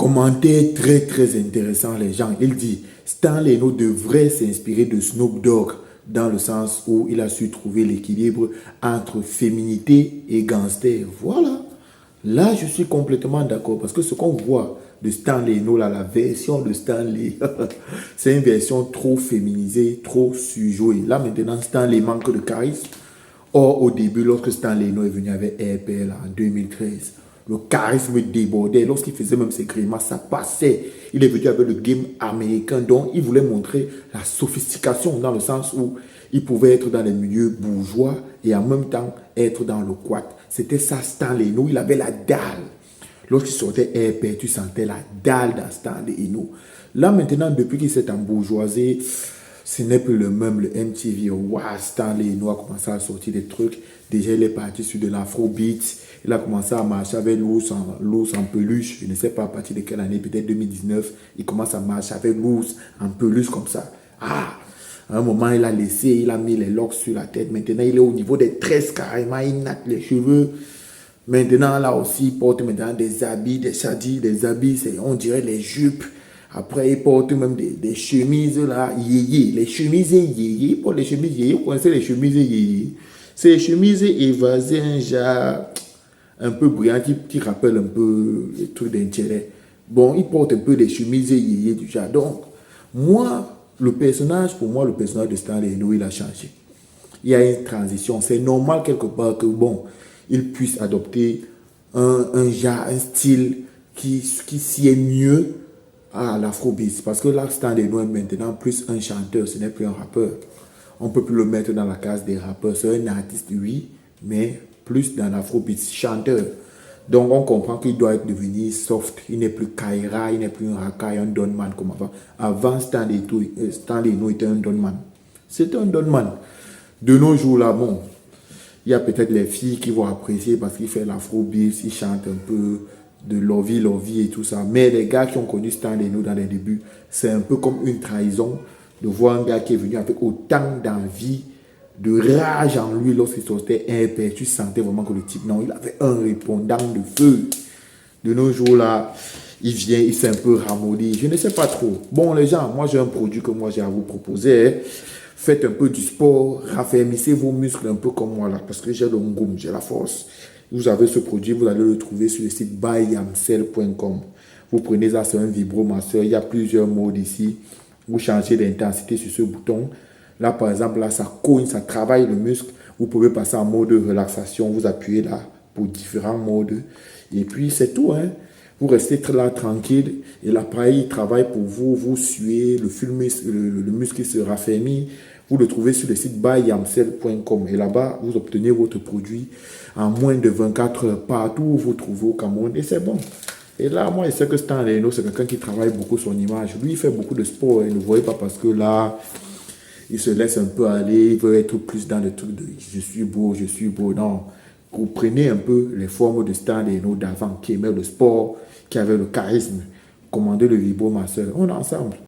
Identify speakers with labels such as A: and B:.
A: commentaire très très intéressant, les gens. Il dit, Stan Leno devrait s'inspirer de Snoop Dogg dans le sens où il a su trouver l'équilibre entre féminité et gangster. Voilà. Là, je suis complètement d'accord parce que ce qu'on voit de Stan Leno, là, la version de Stanley, c'est une version trop féminisée, trop surjouée. Là, maintenant, Stanley manque de charisme. Or, au début, lorsque Stan Leno est venu avec RPL en 2013, le charisme débordait. Lorsqu'il faisait même ses grimaces, ça passait. Il est venu avec le game américain. Donc, il voulait montrer la sophistication dans le sens où il pouvait être dans les milieux bourgeois et en même temps être dans le quad. C'était ça, Stan Leno. Il avait la dalle. Lorsqu'il sortait RP, tu sentais la dalle dans Stan Leno. Là, maintenant, depuis qu'il s'est embourgeoisé, ce n'est plus le même, le MTV. Wow, Stan Leno a commencé à sortir des trucs. Déjà, il est parti sur de l'afrobeat. Il a commencé à marcher avec l'ours en peluche. Je ne sais pas à partir de quelle année, peut-être 2019. Il commence à marcher avec l'ours en peluche comme ça. Ah, à un moment, il a laissé, il a mis les locks sur la tête. Maintenant, il est au niveau des tresses carrément. Il natte les cheveux. Maintenant, là aussi, il porte maintenant des habits, des chadis, des habits, on dirait les jupes. Après, il porte même des chemises là, yéyé. Les chemises yéyé. Pour les chemises yéyé, vous connaissez les chemises yéyé. C'est les chemises évasées, un genre un peu brillant qui rappelle un peu les trucs d'intérêt. Bon, il porte un peu des chemises yéyé du genre. Donc, moi, pour moi, le personnage de Stan Leno, il a changé. Il y a une transition. C'est normal quelque part que, bon, il puisse adopter un genre, un style qui sied mieux à l'afrobeat. Parce que là, Stan Leno est maintenant plus un chanteur, ce n'est plus un rappeur. On ne peut plus le mettre dans la case des rappeurs. C'est un artiste, oui, mais plus dans l'afrobeat, chanteur. Donc, on comprend qu'il doit être devenu soft. Il n'est plus Kaira, il n'est plus un Rakai, un Donman comme avant. Avant, Stan Leno était un Donman. C'était un Donman. De nos jours, là, bon, il y a peut-être les filles qui vont apprécier parce qu'il fait l'afrobeat, il chante un peu de Lovey et tout ça. Mais les gars qui ont connu Stan Leno dans les débuts, c'est un peu comme une trahison de voir un gars qui est venu avec autant d'envie, de rage en lui lorsqu'il sortait un père. Tu sentais vraiment que le type, non, il avait un répondant de feu. De nos jours là, il vient, il s'est un peu ramolli. Je ne sais pas trop. Bon, les gens, moi j'ai un produit que moi j'ai à vous proposer. Faites un peu du sport, raffermissez vos muscles un peu comme moi là, parce que j'ai le ngoum, j'ai la force. Vous avez ce produit, vous allez le trouver sur le site byyamsel.com. Vous prenez ça, c'est un vibromasseur. Il y a plusieurs modes ici. Vous changez d'intensité sur ce bouton. Là, par exemple, là, ça cogne, ça travaille le muscle. Vous pouvez passer en mode relaxation. Vous appuyez là pour différents modes. Et puis, c'est tout, hein. Vous restez là tranquille et l'appareil travaille pour vous. Vous suez, le muscle se raffermit. Vous le trouvez sur le site byyamsel.com et là-bas, vous obtenez votre produit en moins de 24 heures partout où vous trouvez au Cameroun et c'est bon. Et là, moi, je sais que Stan Leno, c'est quelqu'un qui travaille beaucoup son image. Lui, il fait beaucoup de sport et ne voyez pas parce que là, il se laisse un peu aller, il veut être plus dans le truc de je suis beau, je suis beau. Non, vous prenez un peu les formes de Stan Leno d'avant qui aimait le sport, qui avait le charisme. Commandez le vibromasseur. On est ensemble.